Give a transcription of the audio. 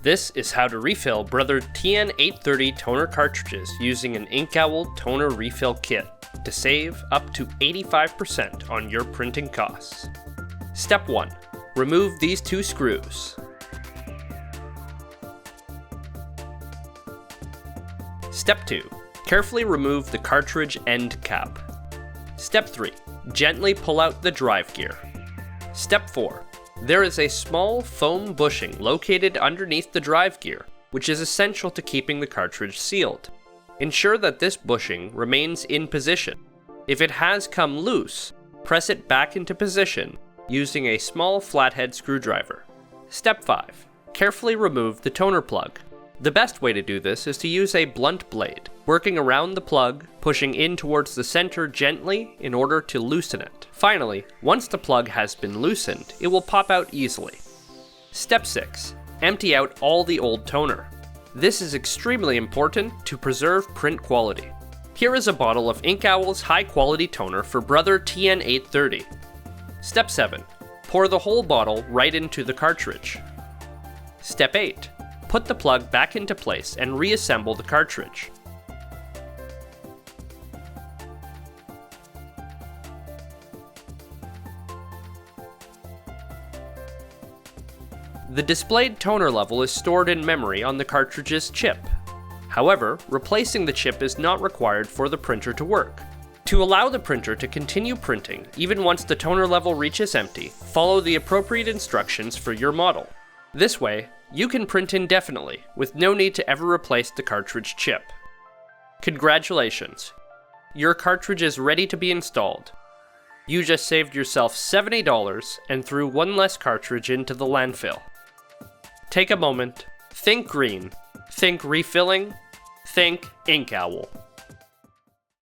This is how to refill Brother TN830 toner cartridges using an Inkowl toner refill kit to save up to 85% on your printing costs. Step 1. Remove these two screws. Step 2. Carefully remove the cartridge end cap. Step 3. Gently pull out the drive gear. Step 4. There is a small foam bushing located underneath the drive gear, which is essential to keeping the cartridge sealed. Ensure that this bushing remains in position. If it has come loose, press it back into position using a small flathead screwdriver. Step 5. Carefully remove the toner plug. The best way to do this is to use a blunt blade, working around the plug, pushing in towards the center gently in order to loosen it. Finally, once the plug has been loosened, it will pop out easily. Step 6. Empty out all the old toner. This is extremely important to preserve print quality. Here is a bottle of Inkowl's high-quality toner for Brother TN830. Step 7. Pour the whole bottle right into the cartridge. Step 8. Put the plug back into place and reassemble the cartridge. The displayed toner level is stored in memory on the cartridge's chip. However, replacing the chip is not required for the printer to work. To allow the printer to continue printing even once the toner level reaches empty, follow the appropriate instructions for your model. This way, you can print indefinitely, with no need to ever replace the cartridge chip. Congratulations! Your cartridge is ready to be installed. You just saved yourself $70 and threw one less cartridge into the landfill. Take a moment, think green, think refilling, think Inkowl.